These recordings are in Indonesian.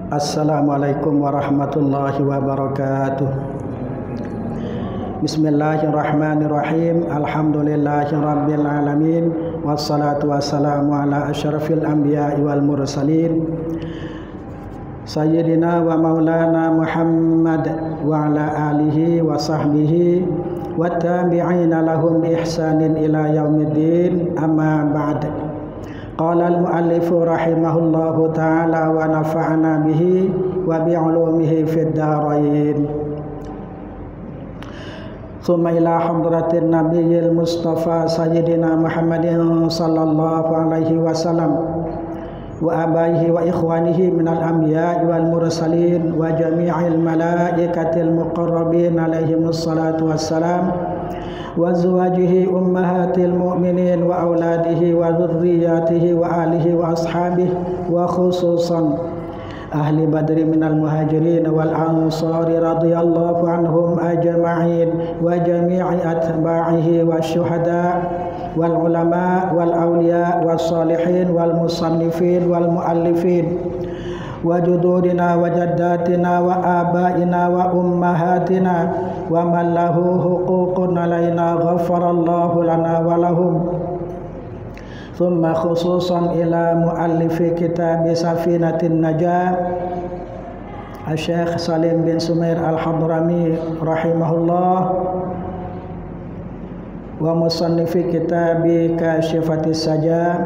Assalamualaikum warahmatullahi wabarakatuh. Bismillahirrahmanirrahim. Alhamdulillahirabbil alamin. Wassalatu wassalamu ala asyrafil anbiya'i wal mursalin. Sayyidina wa maulana Muhammad wa ala alihi wa sahbihi wa tabi'ina lahum ihsanin ila yaumiddin. Amma ba'd. Qala al-muallifu rahimahullahu ta'ala wa nafa'ana bihi wa bi'ulumihi fid dharain. Thumma ila hadratin nabiyil mustafa sayyidina Muhammadin sallallahu alaihi wasallam wa abaihi wa ikhwanihi minal anbiya'i wal mursalin wa jami'il malaikatil muqarrabin alaihimus salatu wassalam wa azwajihi ummahatil mu'minin wa auladihi wa dhurriyyatihi wa alihi wa ashabihi wa khususan ahli badri minal muhajirin wal ansari radhiyallahu anhum ajma'in wa jami'i atba'ihi wa syuhada wal ulama wal awliya was salihin wal musannifin wal muallifin wa jududina wa jaddatina wa abaina wa ummahatina wa man lahu huququn alaina ghafarallahu lana wa lahum. Thumma khususan ila muallifi kitab Safinatin Najah Syekh Salim bin Sumair Al-Hadrami rahimahullah wa musannifi kitab Kashifatis Sajah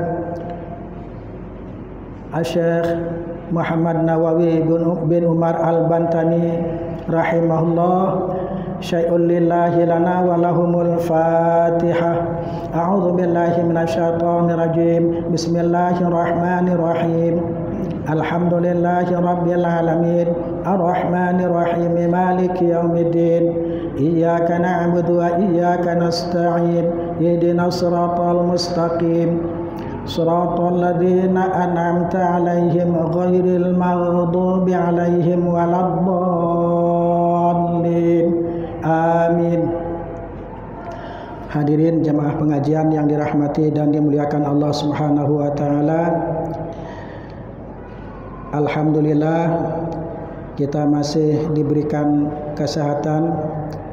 Syekh Muhammad Nawawi bin Umar Al-Bantani rahimahullah. Syai'un lillahi lana wa lahumul Fatihah. A'udzu billahi minasyaitonir rajim. Bismillahirrahmanirrahim. Alhamdulillahi rabbil alamin. Arrahmanir rahim. Maliki yaumiddin. Iyyaka na'budu wa iyyaka nasta'in. Ihdinas siratal mustaqim. Siratal ladzina an'amta 'alaihim ghairil maghdubi 'alaihim waladdallin. Amin. Hadirin jamaah pengajian yang dirahmati dan dimuliakan Allah Subhanahu wa taala. Alhamdulillah kita masih diberikan kesehatan,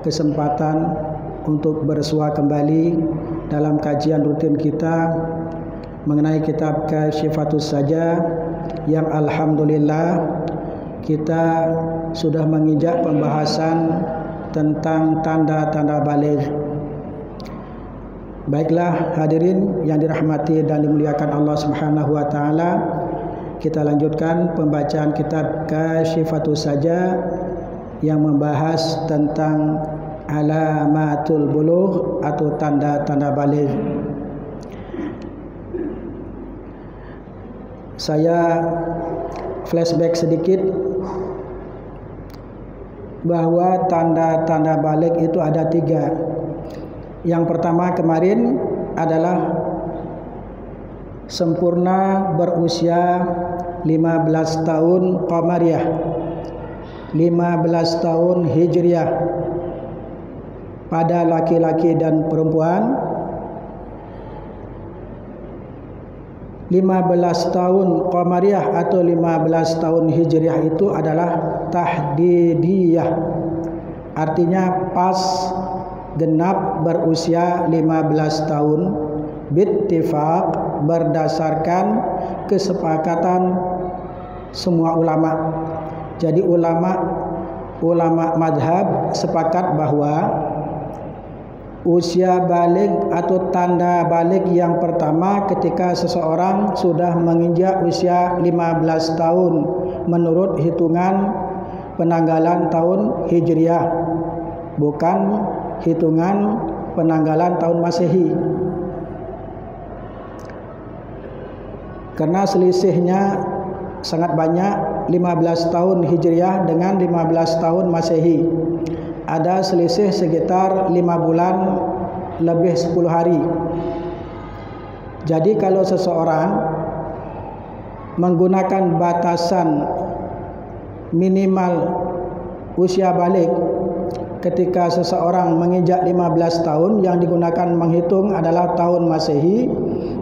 kesempatan untuk bersua kembali dalam kajian rutin kita mengenai kitab Kashifatus Sajah yang alhamdulillah kita sudah menginjak pembahasan tentang tanda-tanda baligh. Baiklah hadirin yang dirahmati dan dimuliakan Allah Subhanahu wa taala, kita lanjutkan pembacaan kitab Kashifatus Sajah yang membahas tentang alamatul bulugh atau tanda-tanda baligh. Saya flashback sedikit bahwa tanda-tanda baligh itu ada 3. Yang pertama kemarin adalah sempurna berusia 15 tahun Qamariyah, 15 tahun Hijriyah pada laki-laki dan perempuan. 15 tahun Qamariyah atau 15 tahun Hijriyah itu adalah tahdidiyah. Artinya pas genap berusia 15 tahun bittifaq, berdasarkan kesepakatan semua ulama. Jadi ulama madhab sepakat bahwa usia baligh atau tanda baligh yang pertama ketika seseorang sudah menginjak usia 15 tahun menurut hitungan penanggalan tahun Hijriyah, bukan hitungan penanggalan tahun Masehi. Karena selisihnya sangat banyak 15 tahun Hijriyah dengan 15 tahun Masehi. Ada selisih sekitar 5 bulan lebih 10 hari. Jadi kalau seseorang menggunakan batasan minimal usia baligh ketika seseorang menginjak 15 tahun yang digunakan menghitung adalah tahun Masehi,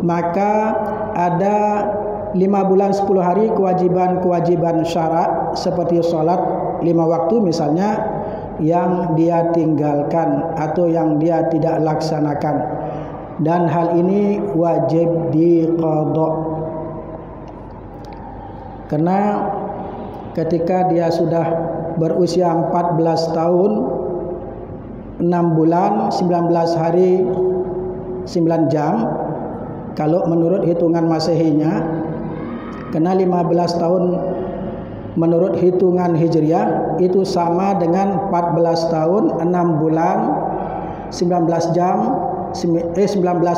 maka ada 5 bulan 10 hari kewajiban-kewajiban syarak seperti sholat 5 waktu misalnya yang dia tinggalkan atau yang dia tidak laksanakan, dan hal ini wajib diqadha. Karena ketika dia sudah berusia 14 tahun 6 bulan 19 hari 9 jam kalau menurut hitungan Masehinya, karena 15 tahun menurut hitungan Hijriah itu sama dengan 14 tahun 6 bulan 19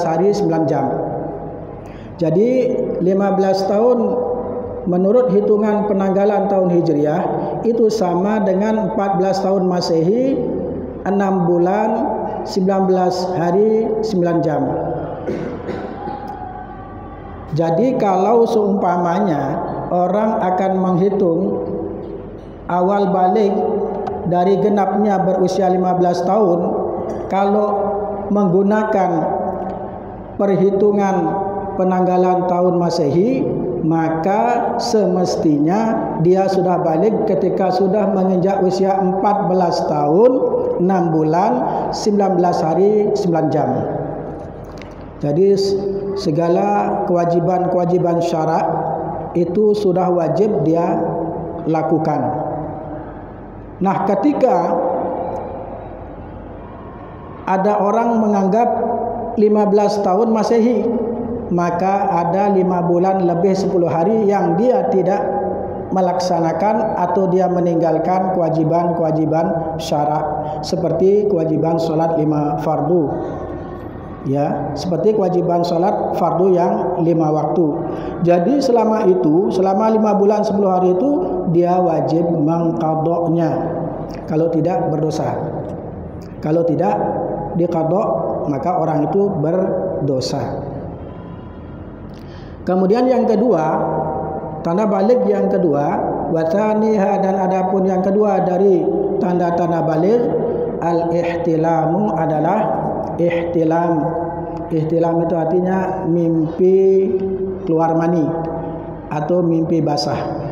hari 9 jam. Jadi 15 tahun menurut hitungan penanggalan tahun Hijriah itu sama dengan 14 tahun Masehi 6 bulan 19 hari 9 jam. Jadi kalau seumpamanya orang akan menghitung awal balik dari genapnya berusia 15 tahun, kalau menggunakan perhitungan penanggalan tahun Masehi, maka semestinya dia sudah balik ketika sudah menginjak usia 14 tahun 6 bulan 19 hari 9 jam. Jadi segala kewajiban-kewajiban syarak itu sudah wajib dia lakukan. Nah, ketika ada orang menganggap 15 tahun Masehi, maka ada 5 bulan lebih 10 hari yang dia tidak melaksanakan atau dia meninggalkan kewajiban-kewajiban syarak seperti kewajiban sholat 5 fardu. Ya, seperti kewajiban sholat fardu yang 5 waktu. Jadi selama 5 bulan 10 hari itu dia wajib mengqadha'nya. Kalau tidak berdosa. Kalau tidak diqadha' maka orang itu berdosa. Kemudian yang kedua, tanda balik yang kedua, wataniha, dan adapun yang kedua dari tanda-tanda balik, al-ihtilamu adalah ihtilam. Ihtilam itu artinya mimpi keluar mani atau mimpi basah.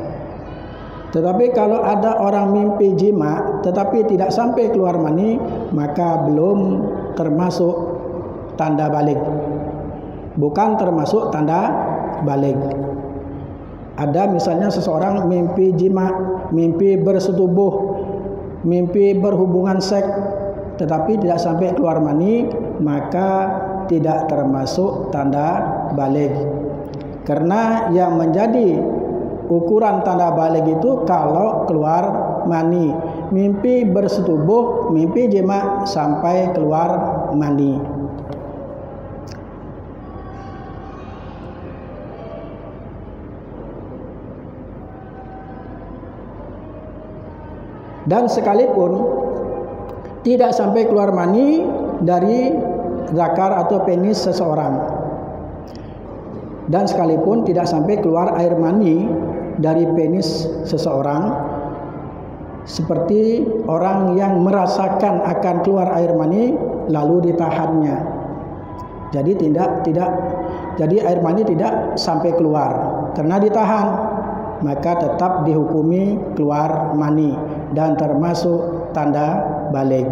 Tetapi kalau ada orang mimpi jima tetapi tidak sampai keluar mani, maka belum termasuk tanda balik. Bukan termasuk tanda balik. Ada misalnya seseorang mimpi jima, mimpi bersetubuh, mimpi berhubungan seks, tetapi tidak sampai keluar mani, maka tidak termasuk tanda balik. Karena yang menjadi ukuran tanda balik itu kalau keluar mani. Mimpi bersetubuh, mimpi jima sampai keluar mani. Dan sekalipun tidak sampai keluar mani dari zakar atau penis seseorang, dan sekalipun tidak sampai keluar air mani dari penis seseorang, seperti orang yang merasakan akan keluar air mani lalu ditahannya. Jadi air mani tidak sampai keluar karena ditahan, maka tetap dihukumi keluar mani dan termasuk tanda balik.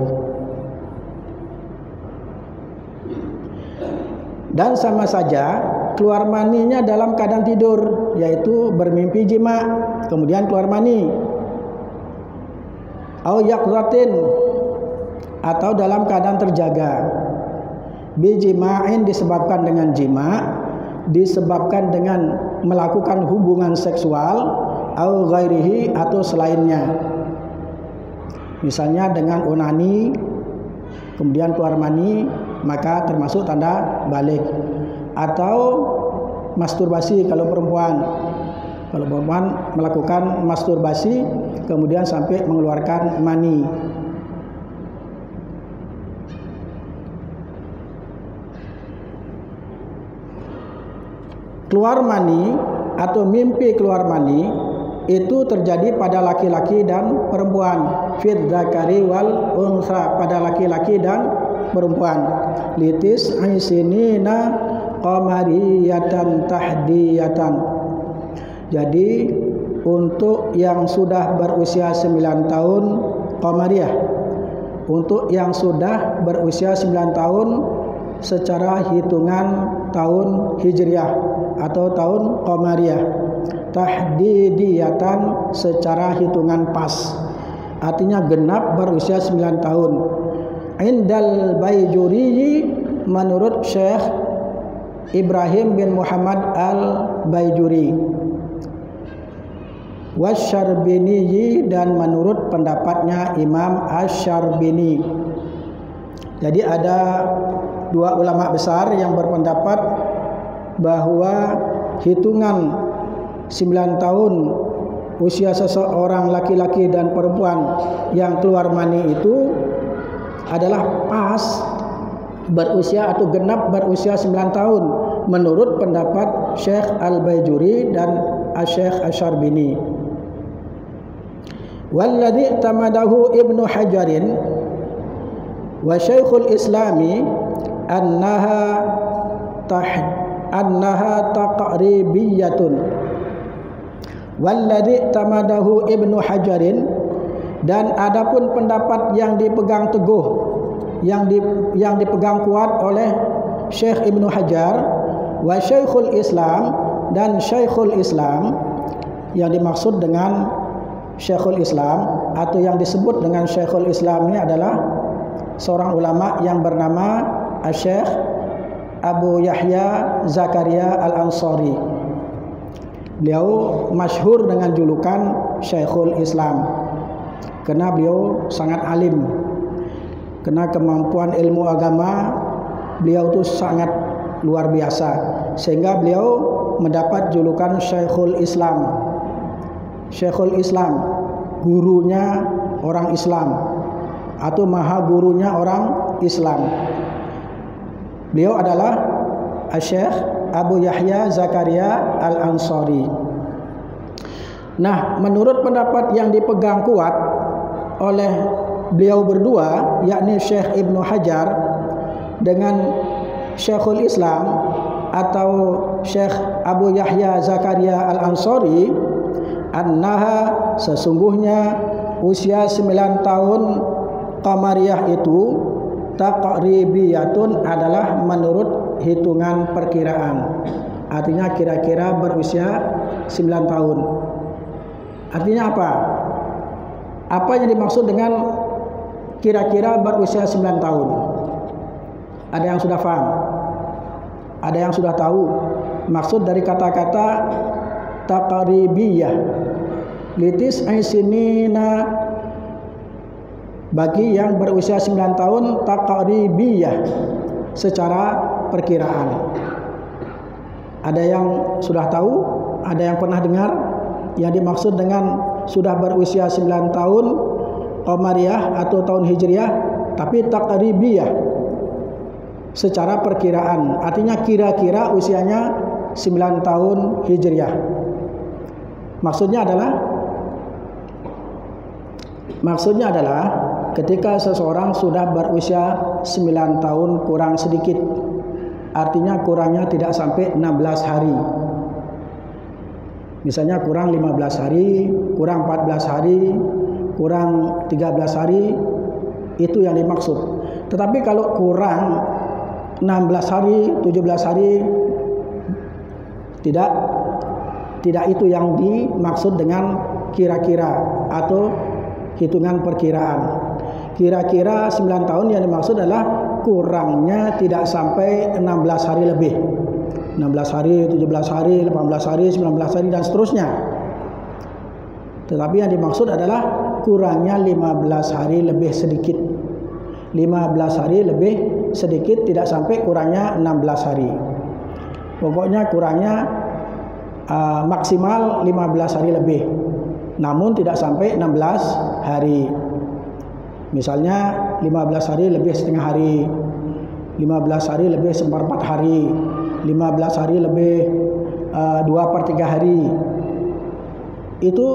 Dan sama saja keluar maninya dalam keadaan tidur, yaitu bermimpi jima kemudian keluar mani, au yaqratin, atau dalam keadaan terjaga. Bijima'in disebabkan dengan jima, disebabkan dengan melakukan hubungan seksual, au ghairihi, atau selainnya. Misalnya dengan onani kemudian keluar mani, maka termasuk tanda balik. Atau masturbasi kalau perempuan. Kalau perempuan melakukan masturbasi kemudian sampai mengeluarkan mani. Keluar mani atau mimpi keluar mani itu terjadi pada laki-laki dan perempuan, fid dzakari wal unsa, pada laki-laki dan perempuan. Litis aisinina qamariyatan tahdiyatan, Jadi untuk yang sudah berusia 9 tahun Qamariyah, untuk yang sudah berusia 9 tahun secara hitungan tahun Hijriah atau tahun Qamariyah, tahdidiyatan secara hitungan pas, artinya genap berusia 9 tahun. Indal Baijuri, menurut Syekh Ibrahim bin Muhammad al-Baijuri, Wasyarbini, dan menurut pendapatnya Imam Asy-Syarbini. Jadi ada dua ulama besar yang berpendapat bahwa hitungan 9 tahun usia seseorang laki-laki dan perempuan yang keluar mani itu adalah pas berusia atau genap berusia 9 tahun menurut pendapat Syekh Al-Baijuri dan Syekh Asy-Syarbini. Walladzi tamadahu Ibnu Hajarin wa Syekhul Islami annaha taqribiyatun. Walladzi tamadahu Ibnu Hajarin, dan adapun pendapat yang dipegang teguh, yang dipegang kuat oleh Syekh Ibnu Hajar, wa Syekhul Islam, dan Syekhul Islam, yang dimaksud dengan Syekhul Islam atau yang disebut dengan Syekhul Islam ini adalah seorang ulama yang bernama Syekh Abu Yahya Zakaria Al-Ansari. Beliau masyhur dengan julukan Syekhul Islam karena beliau sangat alim, karena kemampuan ilmu agama beliau itu sangat luar biasa, sehingga beliau mendapat julukan Syekhul Islam. Syekhul Islam, gurunya orang Islam atau maha gurunya orang Islam. Beliau adalah Syekh Abu Yahya Zakaria Al-Ansari. Nah, menurut pendapat yang dipegang kuat oleh beliau berdua, yakni Syekh Ibnu Hajar dengan Syekhul Islam atau Syekh Abu Yahya Zakaria Al-Ansari, annaha, sesungguhnya usia 9 tahun Qamariyah itu taqribiyatun adalah menurut hitungan perkiraan, artinya kira-kira berusia 9 tahun. Artinya apa? Apa yang dimaksud dengan kira-kira berusia 9 tahun? Ada yang sudah paham? Ada yang sudah tahu maksud dari kata-kata taqribiyah? Litis aisinina, bagi yang berusia 9 tahun taqribiyah secara perkiraan. Ada yang sudah tahu? Ada yang pernah dengar yang dimaksud dengan sudah berusia 9 tahun Qamariyah atau tahun Hijriah, tapi taqribiyah secara perkiraan, artinya kira-kira usianya 9 tahun Hijriah. Maksudnya adalah ketika seseorang sudah berusia 9 tahun kurang sedikit, artinya kurangnya tidak sampai 16 hari. Misalnya kurang 15 hari, kurang 14 hari, kurang 13 hari, itu yang dimaksud. Tetapi kalau kurang 16 hari, 17 hari, tidak itu yang dimaksud dengan kira-kira atau hitungan perkiraan. Kira-kira 9 tahun yang dimaksud adalah kurangnya tidak sampai 16 hari lebih. 16 hari, 17 hari, 18 hari, 19 hari, dan seterusnya. Tetapi yang dimaksud adalah kurangnya 15 hari lebih sedikit. 15 hari lebih sedikit, tidak sampai kurangnya 16 hari. Pokoknya kurangnya maksimal 15 hari lebih, namun tidak sampai 16 hari. Misalnya 15 hari lebih setengah hari, 15 hari lebih seperempat hari, 15 hari lebih 2/3 hari. Itu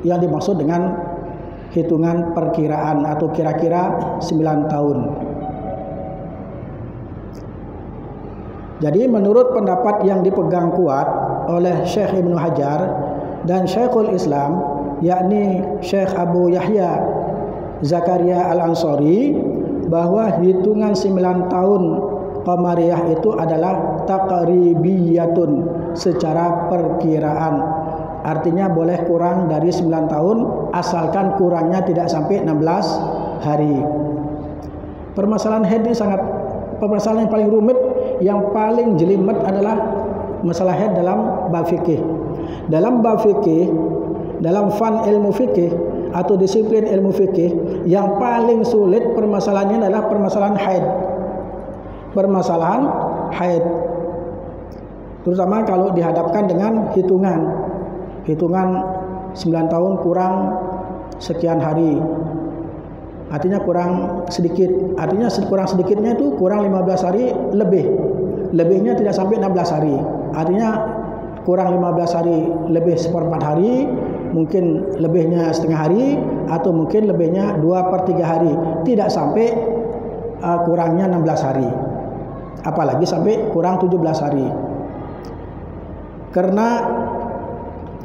yang dimaksud dengan hitungan perkiraan atau kira-kira 9 tahun. Jadi menurut pendapat yang dipegang kuat oleh Syekh Ibnu Hajar dan Syekhul Islam, yakni Syekh Abu Yahya Zakaria Al-Ansari, bahwa hitungan 9 tahun Qamariyah itu adalah taqribiyatun, secara perkiraan. Artinya boleh kurang dari 9 tahun asalkan kurangnya tidak sampai 16 hari. Permasalahan haid ini permasalahan yang paling rumit, yang paling jelimet adalah masalah haid dalam bab fikih. Dalam bab fikih, dalam fan ilmu fikih atau disiplin ilmu fikih, yang paling sulit permasalahannya adalah permasalahan haid. Permasalahan haid, terutama kalau dihadapkan dengan hitungan 9 tahun kurang sekian hari, artinya kurang sedikit. Artinya kurang sedikitnya itu kurang 15 hari lebihnya tidak sampai 16 hari. Artinya kurang 15 hari lebih 1/4 hari, mungkin lebihnya setengah hari, atau mungkin lebihnya 2/3 hari, tidak sampai kurangnya 16 hari, apalagi sampai kurang 17 hari. Karena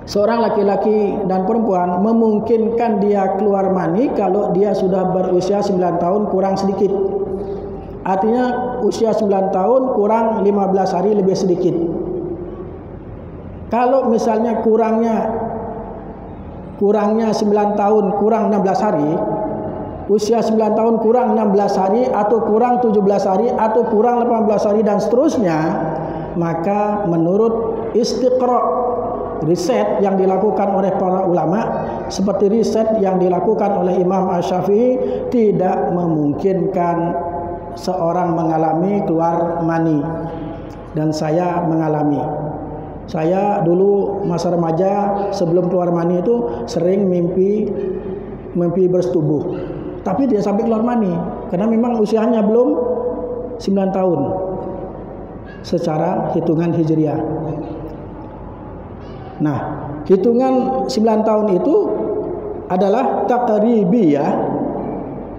seorang laki-laki dan perempuan memungkinkan dia keluar mani kalau dia sudah berusia 9 tahun kurang sedikit. Artinya usia 9 tahun kurang 15 hari lebih sedikit. Kalau misalnya kurangnya 9 tahun kurang 16 hari, usia 9 tahun kurang 16 hari, atau kurang 17 hari, atau kurang 18 hari, dan seterusnya, maka menurut istiqra', riset yang dilakukan oleh para ulama, seperti riset yang dilakukan oleh Imam Asy-Syafi'i, tidak memungkinkan seorang mengalami keluar mani. Dan saya mengalami. Saya dulu masa remaja sebelum keluar mani itu sering mimpi bersetubuh, tapi tidak sampai keluar mani karena memang usianya belum 9 tahun secara hitungan hijriah. Nah, hitungan 9 tahun itu adalah taqribiyah,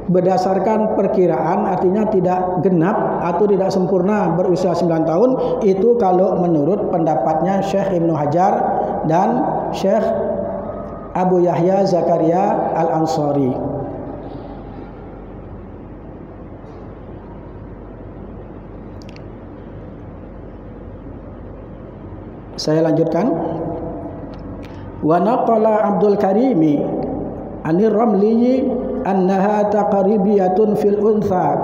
berdasarkan perkiraan, artinya tidak genap atau tidak sempurna berusia 9 tahun. Itu kalau menurut pendapatnya Syekh Ibnu Hajar dan Syekh Abu Yahya Zakaria Al-Ansari. Saya lanjutkan. Wa naqala Abdul Karimi Anir Ramli annaha taqribiyatun fil untha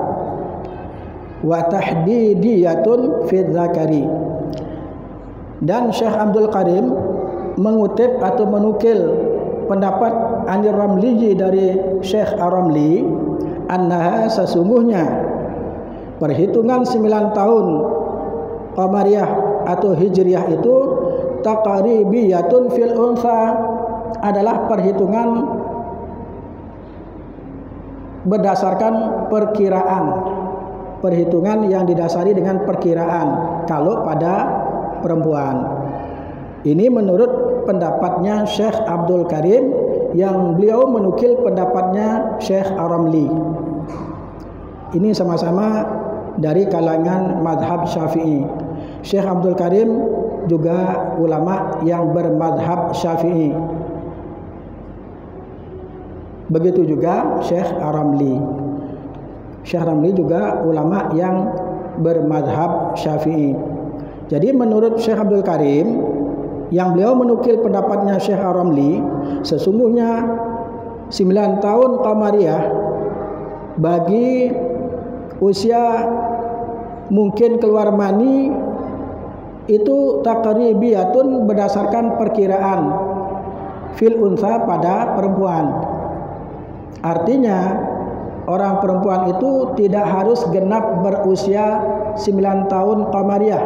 wa tahdidiyatun fil zakari. Dan Syekh Abdul Karim mengutip atau menukil pendapat Anir Ramli dari Syekh Ar-Ramli, annaha, sesungguhnya perhitungan 9 tahun Qamariyah atau Hijriyah itu taqribiyatun fil untha, adalah perhitungan berdasarkan perhitungan yang didasari dengan perkiraan kalau pada perempuan. Ini menurut pendapatnya Syekh Abdul Karim, yang beliau menukil pendapatnya Syekh Ar-Ramli. Ini sama-sama dari kalangan madhab Syafi'i. Syekh Abdul Karim juga ulama yang bermadhab Syafi'i. Begitu juga Syekh Ar-Ramli. Syekh Ar-Ramli juga ulama yang bermadhab Syafi'i. Jadi menurut Syekh Abdul Karim, yang beliau menukil pendapatnya Syekh Ar-Ramli, sesungguhnya 9 tahun Qamariyah bagi usia mungkin keluar mani itu taqribiyatun, berdasarkan perkiraan fil untha, pada perempuan. Artinya orang perempuan itu tidak harus genap berusia 9 tahun Qamariyah,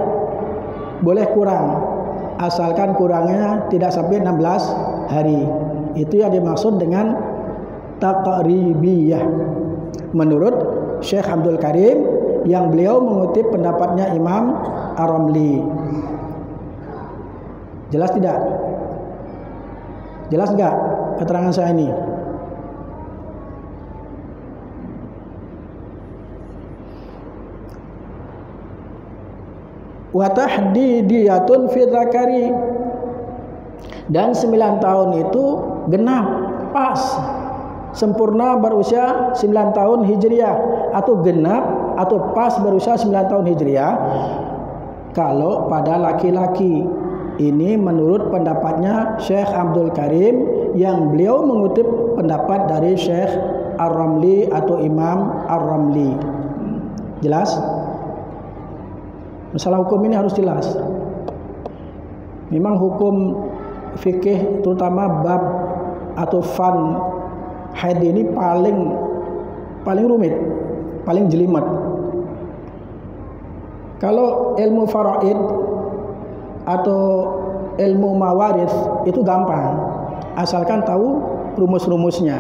boleh kurang, asalkan kurangnya tidak sampai 16 hari. Itu yang dimaksud dengan taqribiyah menurut Syekh Abdul Karim, yang beliau mengutip pendapatnya Imam Ar-Ramli. Jelas tidak? Jelas enggak keterangan saya ini? wa tahdidiyatun fi dzakari, dan 9 tahun itu genap pas sempurna berusia 9 tahun Hijriah, atau genap atau pas berusia 9 tahun Hijriah kalau pada laki-laki. Ini menurut pendapatnya Syekh Abdul Karim, yang beliau mengutip pendapat dari Syekh Ar-Ramli atau Imam Ar-Ramli. Jelas? Masalah hukum ini harus jelas. Memang hukum fikih terutama bab atau fan haid ini paling rumit, paling jelimet. Kalau ilmu faraid atau ilmu mawarith itu gampang, asalkan tahu rumus-rumusnya.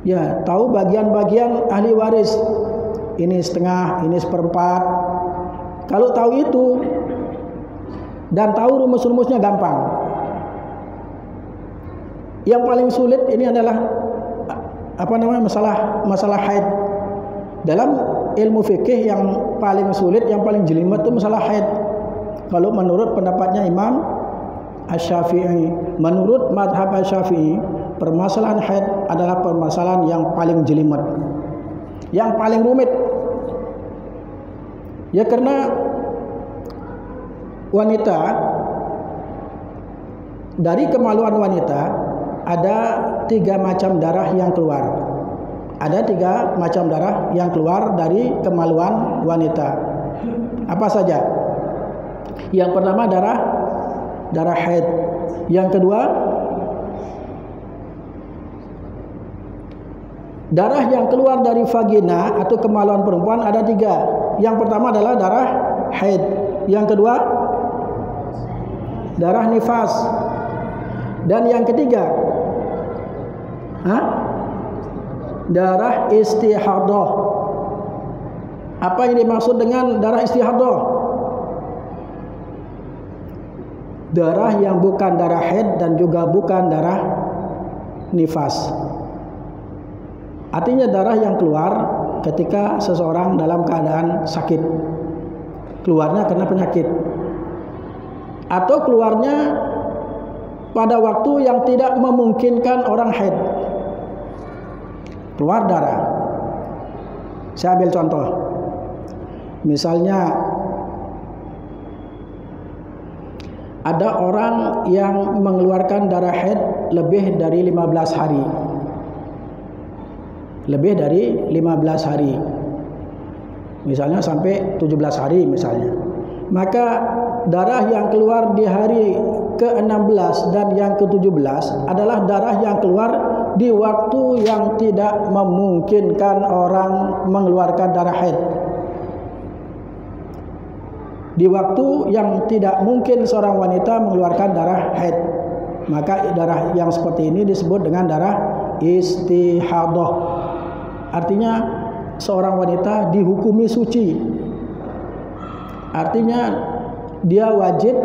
Ya, tahu bagian-bagian ahli waris. Ini setengah, ini seperempat. Kalau tahu itu dan tahu rumus-rumusnya gampang. Yang paling sulit ini adalah masalah haid. Dalam ilmu fikih yang paling sulit, yang paling jelimet itu masalah haid. Kalau menurut pendapatnya Imam Asy-Syafi'i, menurut madhab Asy-Syafi'i, permasalahan haid adalah permasalahan yang paling jelimet, yang paling rumit. Ya, karena wanita, dari kemaluan wanita ada 3 macam darah yang keluar. Ada 3 macam darah yang keluar dari kemaluan wanita. Apa saja? Yang pertama darah haid. Yang kedua darah yang keluar dari vagina atau kemaluan perempuan ada 3. Yang pertama adalah darah haid. Yang kedua darah nifas. Dan yang ketiga darah istihadah. Apa yang dimaksud dengan darah istihadah? Darah yang bukan darah haid dan juga bukan darah nifas. Artinya darah yang keluar ketika seseorang dalam keadaan sakit, keluarnya karena penyakit, atau keluarnya pada waktu yang tidak memungkinkan orang haid. Keluar darah. Saya ambil contoh. Misalnya ada orang yang mengeluarkan darah haid lebih dari 15 hari. Lebih dari 15 hari. Misalnya sampai 17 hari misalnya. Maka darah yang keluar di hari ke-16 dan yang ke-17 adalah darah yang keluar di waktu yang tidak memungkinkan orang mengeluarkan darah haid. Di waktu yang tidak mungkin seorang wanita mengeluarkan darah haid, maka darah yang seperti ini disebut dengan darah istihadah. Artinya seorang wanita dihukumi suci. Artinya dia wajib